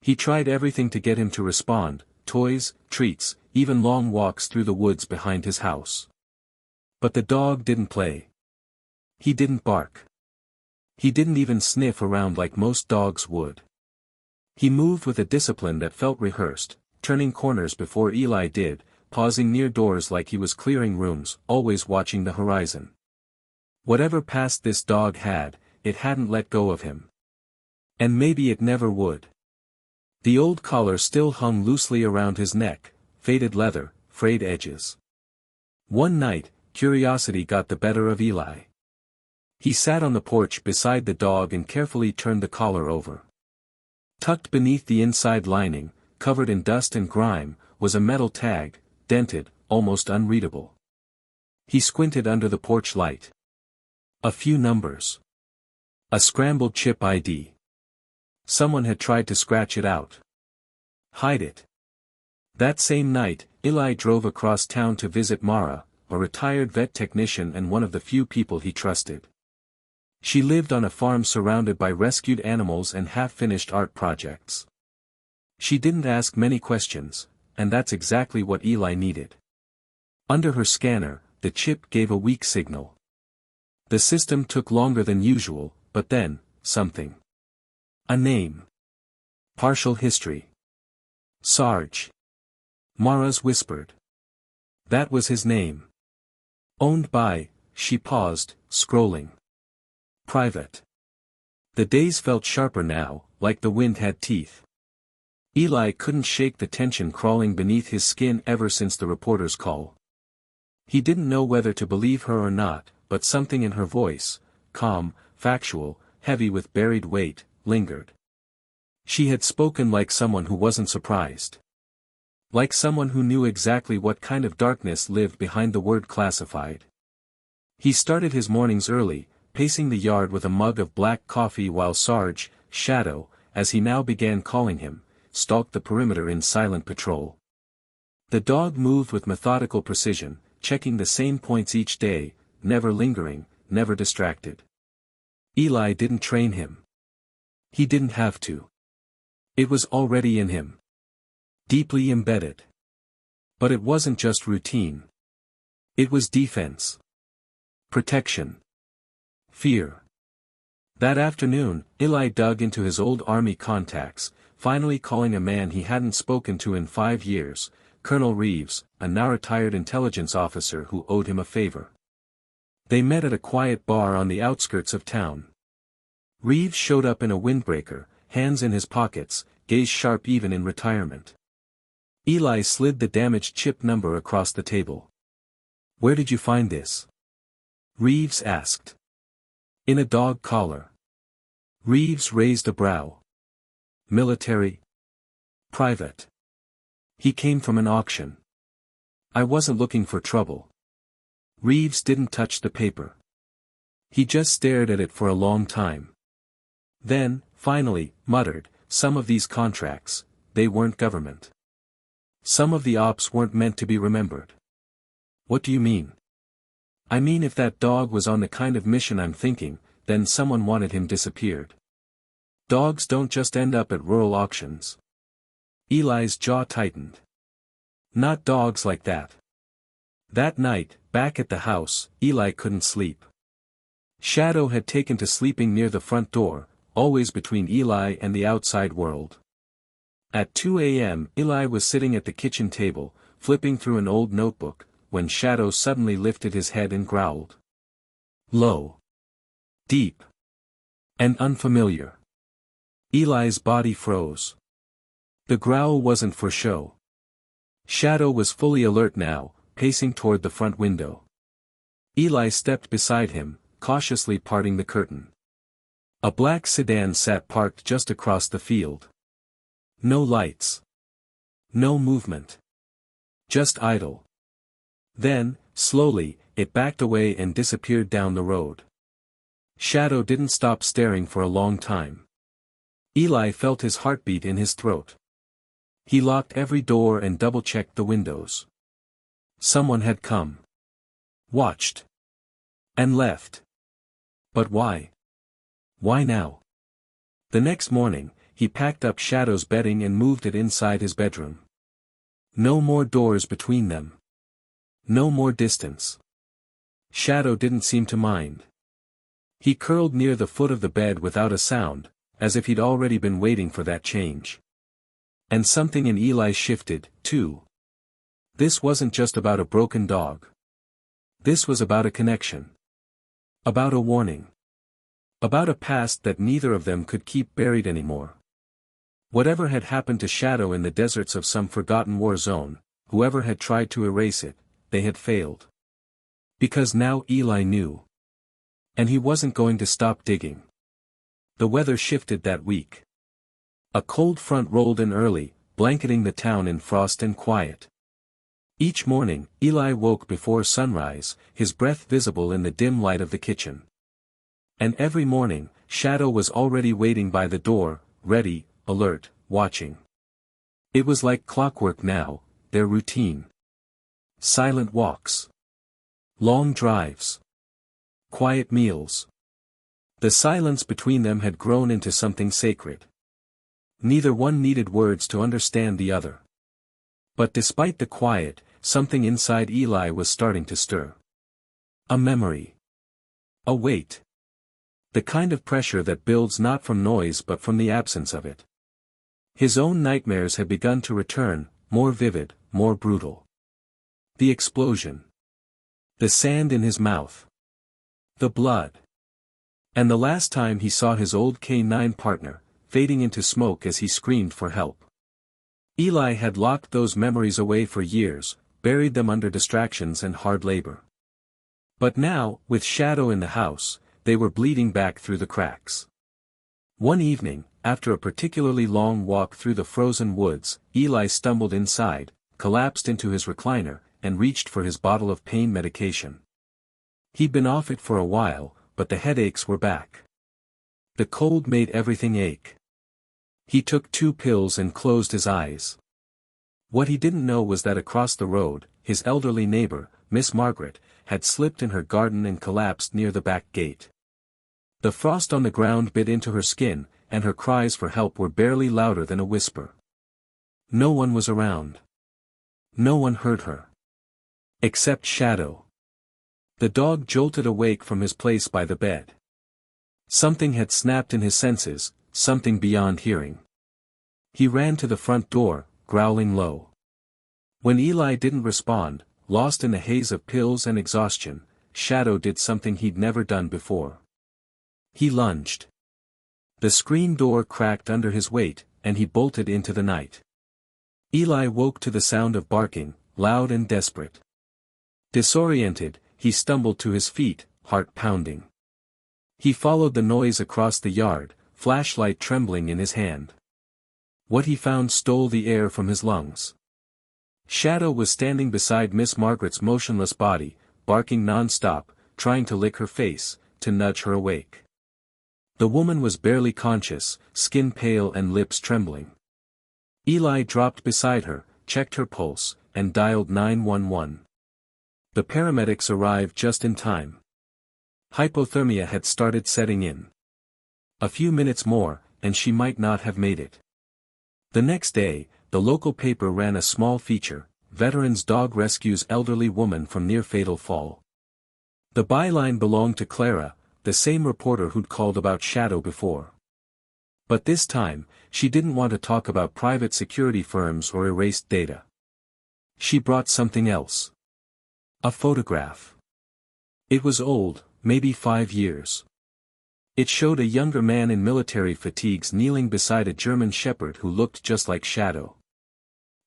He tried everything to get him to respond, toys, treats, even long walks through the woods behind his house. But the dog didn't play. He didn't bark. He didn't even sniff around like most dogs would. He moved with a discipline that felt rehearsed, turning corners before Eli did, pausing near doors like he was clearing rooms, always watching the horizon. Whatever past this dog had, it hadn't let go of him. And maybe it never would. The old collar still hung loosely around his neck, faded leather, frayed edges. One night, curiosity got the better of Eli. He sat on the porch beside the dog and carefully turned the collar over. Tucked beneath the inside lining, covered in dust and grime, was a metal tag, dented, almost unreadable. He squinted under the porch light. A few numbers. A scrambled chip ID. Someone had tried to scratch it out. Hide it. That same night, Eli drove across town to visit Mara, a retired vet technician and one of the few people he trusted. She lived on a farm surrounded by rescued animals and half-finished art projects. She didn't ask many questions, and that's exactly what Eli needed. Under her scanner, the chip gave a weak signal. The system took longer than usual, but then, something. A name. Partial history. Sarge. Mara's whispered. That was his name. Owned by, she paused, scrolling. Private. The days felt sharper now, like the wind had teeth. Eli couldn't shake the tension crawling beneath his skin ever since the reporter's call. He didn't know whether to believe her or not, but something in her voice, calm, factual, heavy with buried weight, lingered. She had spoken like someone who wasn't surprised. Like someone who knew exactly what kind of darkness lived behind the word classified. He started his mornings early, pacing the yard with a mug of black coffee while Sarge, Shadow, as he now began calling him, stalked the perimeter in silent patrol. The dog moved with methodical precision, checking the same points each day, never lingering, never distracted. Eli didn't train him. He didn't have to. It was already in him. Deeply embedded. But it wasn't just routine. It was defense. Protection. Fear. That afternoon, Eli dug into his old army contacts, finally calling a man he hadn't spoken to in 5 years, Colonel Reeves, a now-retired intelligence officer who owed him a favor. They met at a quiet bar on the outskirts of town. Reeves showed up in a windbreaker, hands in his pockets, gaze sharp even in retirement. Eli slid the damaged chip number across the table. "Where did you find this?" Reeves asked. "In a dog collar." Reeves raised a brow. "Military?" "Private. He came from an auction. I wasn't looking for trouble." Reeves didn't touch the paper. He just stared at it for a long time. Then, finally, muttered, "Some of these contracts, they weren't government. Some of the ops weren't meant to be remembered." "What do you mean?" "I mean if that dog was on the kind of mission I'm thinking, then someone wanted him disappeared. Dogs don't just end up at rural auctions." Eli's jaw tightened. Not dogs like that. That night, back at the house, Eli couldn't sleep. Shadow had taken to sleeping near the front door, always between Eli and the outside world. At 2 a.m., Eli was sitting at the kitchen table, flipping through an old notebook, when Shadow suddenly lifted his head and growled. Low. Deep. And unfamiliar. Eli's body froze. The growl wasn't for show. Shadow was fully alert now, pacing toward the front window. Eli stepped beside him, cautiously parting the curtain. A black sedan sat parked just across the field. No lights. No movement. Just idle. Then, slowly, it backed away and disappeared down the road. Shadow didn't stop staring for a long time. Eli felt his heartbeat in his throat. He locked every door and double-checked the windows. Someone had come. Watched. And left. But why? Why now? The next morning, he packed up Shadow's bedding and moved it inside his bedroom. No more doors between them. No more distance. Shadow didn't seem to mind. He curled near the foot of the bed without a sound, as if he'd already been waiting for that change. And something in Eli shifted, too. This wasn't just about a broken dog. This was about a connection. About a warning. About a past that neither of them could keep buried anymore. Whatever had happened to Shadow in the deserts of some forgotten war zone, whoever had tried to erase it, they had failed. Because now Eli knew. And he wasn't going to stop digging. The weather shifted that week. A cold front rolled in early, blanketing the town in frost and quiet. Each morning, Eli woke before sunrise, his breath visible in the dim light of the kitchen. And every morning, Shadow was already waiting by the door, ready, alert, watching. It was like clockwork now, their routine. Silent walks. Long drives. Quiet meals. The silence between them had grown into something sacred. Neither one needed words to understand the other. But despite the quiet, something inside Eli was starting to stir. A memory. A weight. The kind of pressure that builds not from noise but from the absence of it. His own nightmares had begun to return, more vivid, more brutal. The explosion. The sand in his mouth. The blood. And the last time he saw his old K9 partner, fading into smoke as he screamed for help. Eli had locked those memories away for years, buried them under distractions and hard labor. But now, with Shadow in the house, they were bleeding back through the cracks. One evening, after a particularly long walk through the frozen woods, Eli stumbled inside, collapsed into his recliner, and reached for his bottle of pain medication. He'd been off it for a while, but the headaches were back. The cold made everything ache. He took 2 pills and closed his eyes. What he didn't know was that across the road, his elderly neighbor, Miss Margaret, had slipped in her garden and collapsed near the back gate. The frost on the ground bit into her skin, and her cries for help were barely louder than a whisper. No one was around. No one heard her. Except Shadow. The dog jolted awake from his place by the bed. Something had snapped in his senses, something beyond hearing. He ran to the front door, growling low. When Eli didn't respond, lost in the haze of pills and exhaustion, Shadow did something he'd never done before. He lunged. The screen door cracked under his weight, and he bolted into the night. Eli woke to the sound of barking, loud and desperate. Disoriented, he stumbled to his feet, heart pounding. He followed the noise across the yard, flashlight trembling in his hand. What he found stole the air from his lungs. Shadow was standing beside Miss Margaret's motionless body, barking non-stop, trying to lick her face, to nudge her awake. The woman was barely conscious, skin pale and lips trembling. Eli dropped beside her, checked her pulse, and dialed 911. The paramedics arrived just in time. Hypothermia had started setting in. A few minutes more, and she might not have made it. The next day, the local paper ran a small feature, "Veteran's Dog Rescues Elderly Woman from Near Fatal Fall." The byline belonged to Clara, the same reporter who'd called about Shadow before. But this time, she didn't want to talk about private security firms or erased data. She brought something else. A photograph. It was old, maybe 5 years. It showed a younger man in military fatigues kneeling beside a German shepherd who looked just like Shadow.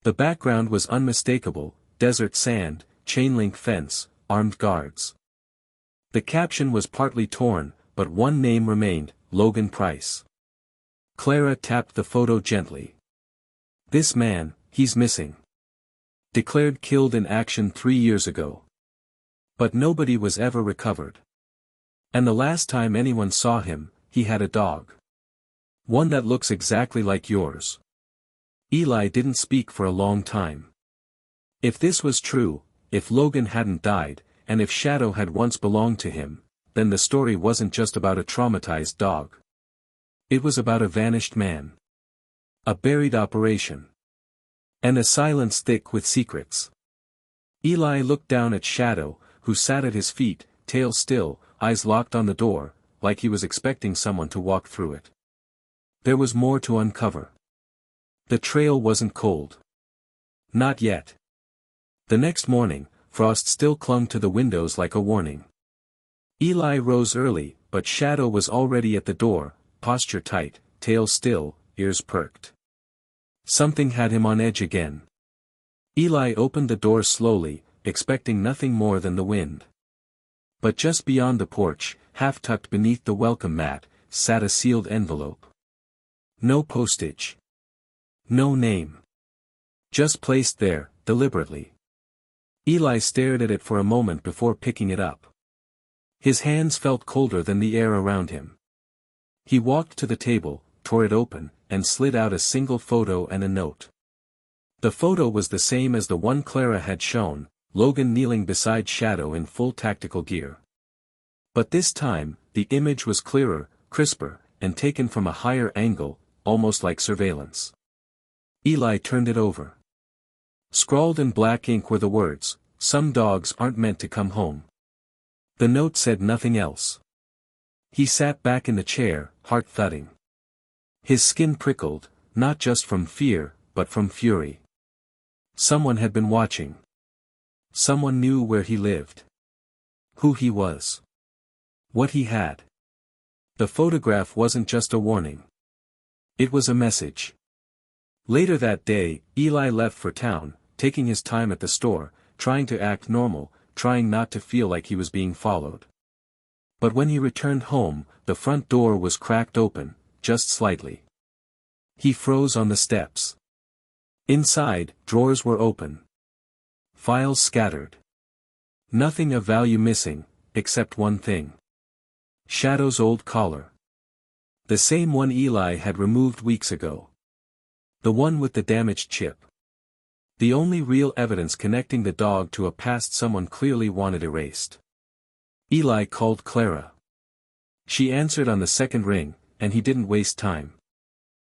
The background was unmistakable: desert sand, chain-link fence, armed guards. The caption was partly torn, but one name remained: Logan Price. Clara tapped the photo gently. "This man, he's missing. Declared killed in action 3 years ago. But nobody was ever recovered. And the last time anyone saw him, he had a dog. One that looks exactly like yours." Eli didn't speak for a long time. If this was true, if Logan hadn't died, and if Shadow had once belonged to him, then the story wasn't just about a traumatized dog. It was about a vanished man. A buried operation. And a silence thick with secrets. Eli looked down at Shadow, who sat at his feet, tail still, eyes locked on the door, like he was expecting someone to walk through it. There was more to uncover. The trail wasn't cold. Not yet. The next morning, frost still clung to the windows like a warning. Eli rose early, but Shadow was already at the door, posture tight, tail still, ears perked. Something had him on edge again. Eli opened the door slowly, expecting nothing more than the wind. But just beyond the porch, half tucked beneath the welcome mat, sat a sealed envelope. No postage. No name. Just placed there, deliberately. Eli stared at it for a moment before picking it up. His hands felt colder than the air around him. He walked to the table, tore it open, and slid out a single photo and a note. The photo was the same as the one Clara had shown, Logan kneeling beside Shadow in full tactical gear. But this time, the image was clearer, crisper, and taken from a higher angle, almost like surveillance. Eli turned it over. Scrawled in black ink were the words, "Some dogs aren't meant to come home." The note said nothing else. He sat back in the chair, heart thudding. His skin prickled, not just from fear, but from fury. Someone had been watching. Someone knew where he lived. Who he was. What he had. The photograph wasn't just a warning. It was a message. Later that day, Eli left for town, taking his time at the store, trying to act normal, trying not to feel like he was being followed. But when he returned home, the front door was cracked open, just slightly. He froze on the steps. Inside, drawers were open. Files scattered. Nothing of value missing, except one thing. Shadow's old collar. The same one Eli had removed weeks ago. The one with the damaged chip. The only real evidence connecting the dog to a past someone clearly wanted erased. Eli called Clara. She answered on the second ring, and he didn't waste time.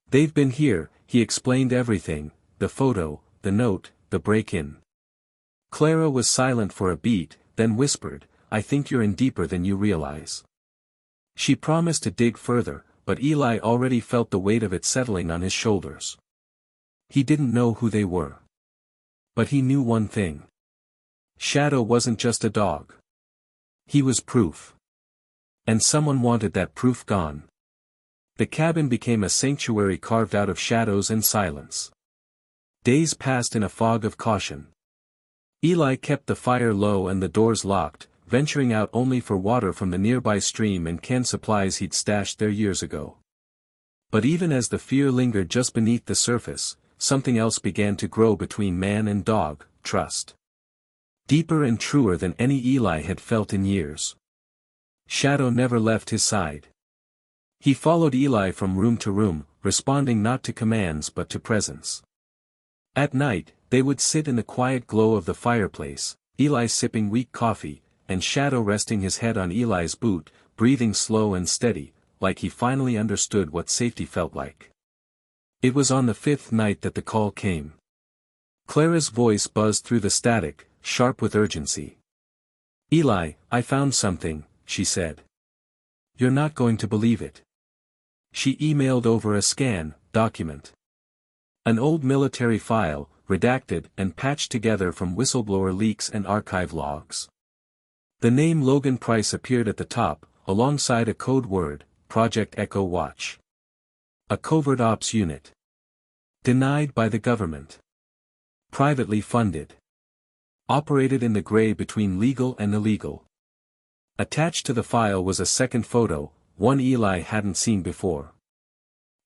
"They've been here," he explained everything, the photo, the note, the break-in. Clara was silent for a beat, then whispered, "I think you're in deeper than you realize." She promised to dig further, but Eli already felt the weight of it settling on his shoulders. He didn't know who they were. But he knew one thing. Shadow wasn't just a dog. He was proof. And someone wanted that proof gone. The cabin became a sanctuary carved out of shadows and silence. Days passed in a fog of caution. Eli kept the fire low and the doors locked, venturing out only for water from the nearby stream and canned supplies he'd stashed there years ago. But even as the fear lingered just beneath the surface, something else began to grow between man and dog, trust. Deeper and truer than any Eli had felt in years. Shadow never left his side. He followed Eli from room to room, responding not to commands but to presence. At night, they would sit in the quiet glow of the fireplace, Eli sipping weak coffee, and Shadow resting his head on Eli's boot, breathing slow and steady, like he finally understood what safety felt like. It was on the fifth night that the call came. Clara's voice buzzed through the static, sharp with urgency. "Eli, I found something," she said. "You're not going to believe it." She emailed over a scan document. An old military file, redacted and patched together from whistleblower leaks and archive logs. The name Logan Price appeared at the top, alongside a code word, Project Echo Watch. A covert ops unit. Denied by the government. Privately funded. Operated in the gray between legal and illegal. Attached to the file was a second photo, one Eli hadn't seen before.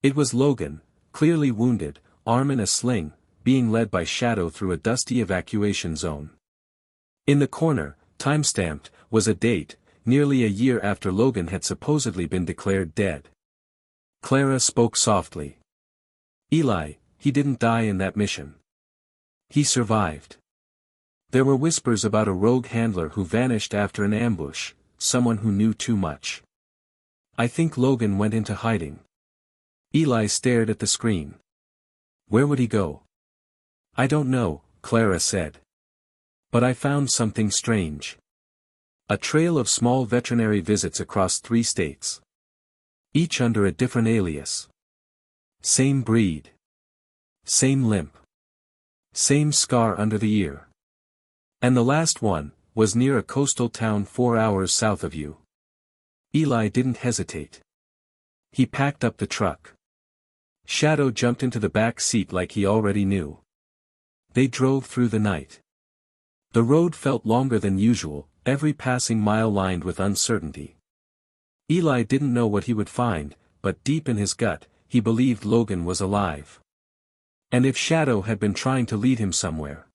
It was Logan, clearly wounded, arm in a sling, being led by Shadow through a dusty evacuation zone. In the corner, time-stamped, was a date, nearly a year after Logan had supposedly been declared dead. Clara spoke softly. "Eli, he didn't die in that mission. He survived." There were whispers about a rogue handler who vanished after an ambush, someone who knew too much. "I think Logan went into hiding." Eli stared at the screen. Where would he go? I don't know, Clara said. But I found something strange. A trail of small veterinary visits across 3 states. Each under a different alias. Same breed. Same limp. Same scar under the ear. And the last one was near a coastal town 4 hours south of you. Eli didn't hesitate. He packed up the truck. Shadow jumped into the back seat like he already knew. They drove through the night. The road felt longer than usual, every passing mile lined with uncertainty. Eli didn't know what he would find, but deep in his gut, he believed Logan was alive. And if Shadow had been trying to lead him somewhere,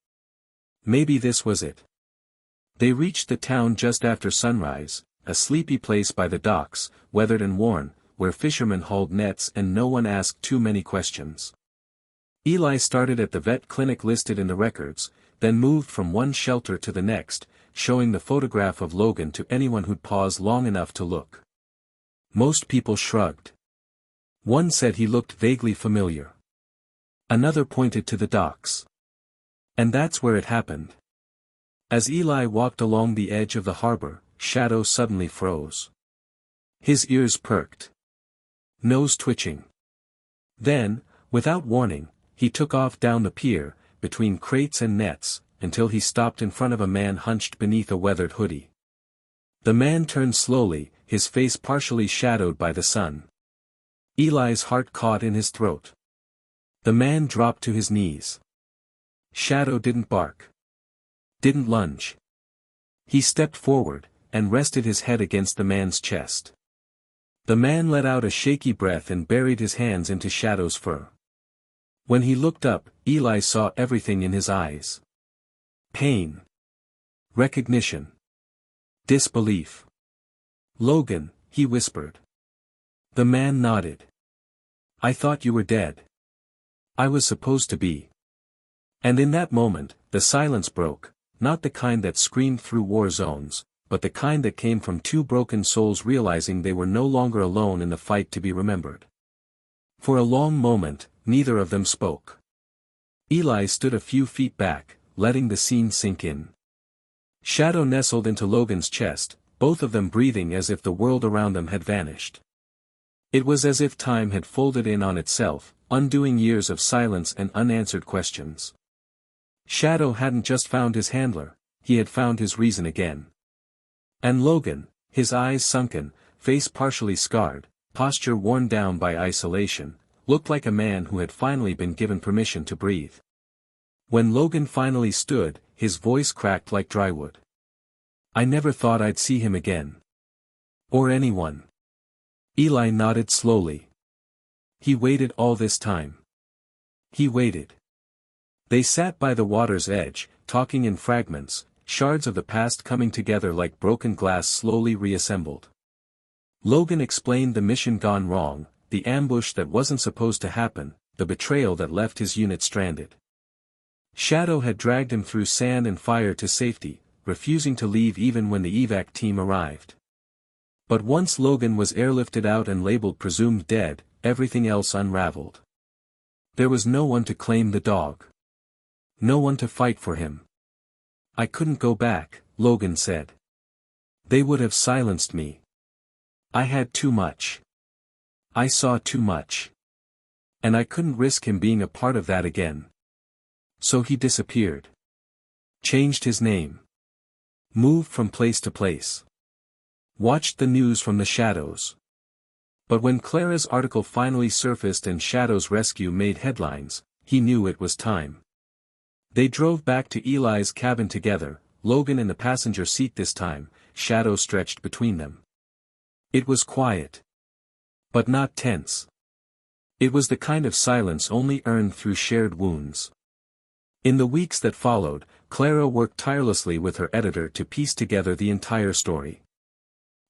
maybe this was it. They reached the town just after sunrise, a sleepy place by the docks, weathered and worn, where fishermen hauled nets and no one asked too many questions. Eli started at the vet clinic listed in the records, then moved from one shelter to the next, showing the photograph of Logan to anyone who'd pause long enough to look. Most people shrugged. One said he looked vaguely familiar. Another pointed to the docks. And that's where it happened. As Eli walked along the edge of the harbor, Shadow suddenly froze. His ears perked. Nose twitching. Then, without warning, he took off down the pier, between crates and nets, until he stopped in front of a man hunched beneath a weathered hoodie. The man turned slowly, his face partially shadowed by the sun. Eli's heart caught in his throat. The man dropped to his knees. Shadow didn't bark. Didn't lunge. He stepped forward, and rested his head against the man's chest. The man let out a shaky breath and buried his hands into Shadow's fur. When he looked up, Eli saw everything in his eyes. Pain. Recognition. Disbelief. "Logan," he whispered. The man nodded. "I thought you were dead." "I was supposed to be." And in that moment, the silence broke, not the kind that screamed through war zones, but the kind that came from 2 broken souls realizing they were no longer alone in the fight to be remembered. For a long moment, neither of them spoke. Eli stood a few feet back, letting the scene sink in. Shadow nestled into Logan's chest, both of them breathing as if the world around them had vanished. It was as if time had folded in on itself, undoing years of silence and unanswered questions. Shadow hadn't just found his handler, he had found his reason again. And Logan, his eyes sunken, face partially scarred, posture worn down by isolation, looked like a man who had finally been given permission to breathe. When Logan finally stood, his voice cracked like drywood. "I never thought I'd see him again. Or anyone." Eli nodded slowly. He waited all this time. He waited. They sat by the water's edge, talking in fragments, shards of the past coming together like broken glass slowly reassembled. Logan explained the mission gone wrong, the ambush that wasn't supposed to happen, the betrayal that left his unit stranded. Shadow had dragged him through sand and fire to safety, refusing to leave even when the evac team arrived. But once Logan was airlifted out and labeled presumed dead, everything else unraveled. There was no one to claim the dog. No one to fight for him. "I couldn't go back," Logan said. "They would have silenced me. I had too much. I saw too much. And I couldn't risk him being a part of that again. So he disappeared. Changed his name. Moved from place to place. Watched the news from the shadows." But when Clara's article finally surfaced and Shadow's rescue made headlines, he knew it was time. They drove back to Eli's cabin together, Logan in the passenger seat this time, Shadow stretched between them. It was quiet. But not tense. It was the kind of silence only earned through shared wounds. In the weeks that followed, Clara worked tirelessly with her editor to piece together the entire story.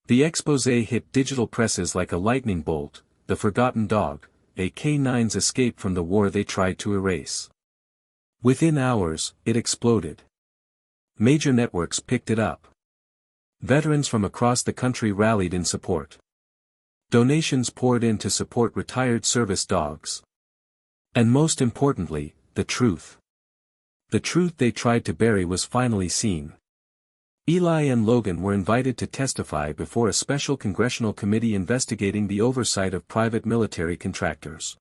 The exposé hit digital presses like a lightning bolt, the forgotten dog, a K-9's escape from the war they tried to erase. Within hours, it exploded. Major networks picked it up. Veterans from across the country rallied in support. Donations poured in to support retired service dogs. And most importantly, the truth. The truth they tried to bury was finally seen. Eli and Logan were invited to testify before a special congressional committee investigating the oversight of private military contractors.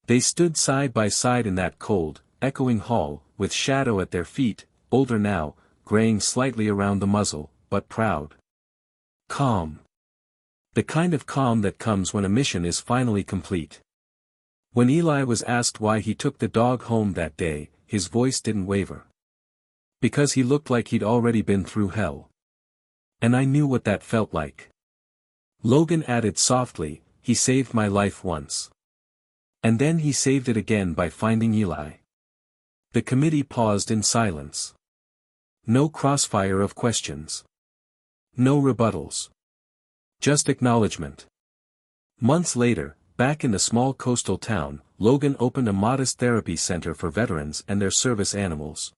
They stood side by side in that cold, echoing hall, with Shadow at their feet, older now, graying slightly around the muzzle, but proud. Calm. The kind of calm that comes when a mission is finally complete. When Eli was asked why he took the dog home that day, his voice didn't waver. Because he looked like he'd already been through hell. And I knew what that felt like. Logan added softly, he saved my life once. And then he saved it again by finding Eli. The committee paused in silence. No crossfire of questions. No rebuttals. Just acknowledgement. Months later, back in the small coastal town, Logan opened a modest therapy center for veterans and their service animals.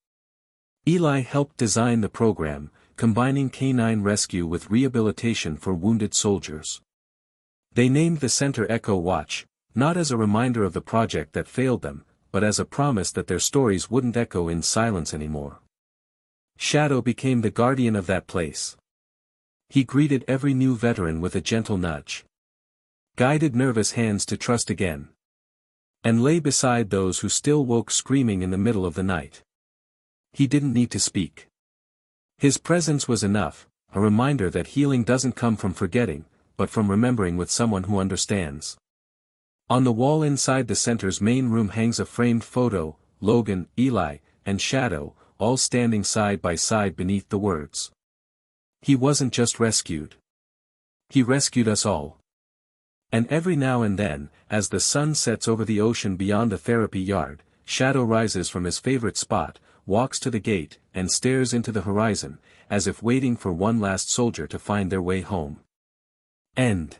Eli helped design the program, combining canine rescue with rehabilitation for wounded soldiers. They named the center Echo Watch, not as a reminder of the project that failed them, but as a promise that their stories wouldn't echo in silence anymore. Shadow became the guardian of that place. He greeted every new veteran with a gentle nudge. Guided nervous hands to trust again. And lay beside those who still woke screaming in the middle of the night. He didn't need to speak. His presence was enough, a reminder that healing doesn't come from forgetting, but from remembering with someone who understands. On the wall inside the center's main room hangs a framed photo, Logan, Eli, and Shadow, all standing side by side beneath the words. He wasn't just rescued. He rescued us all. And every now and then, as the sun sets over the ocean beyond the therapy yard, Shadow rises from his favorite spot, walks to the gate, and stares into the horizon, as if waiting for one last soldier to find their way home. End.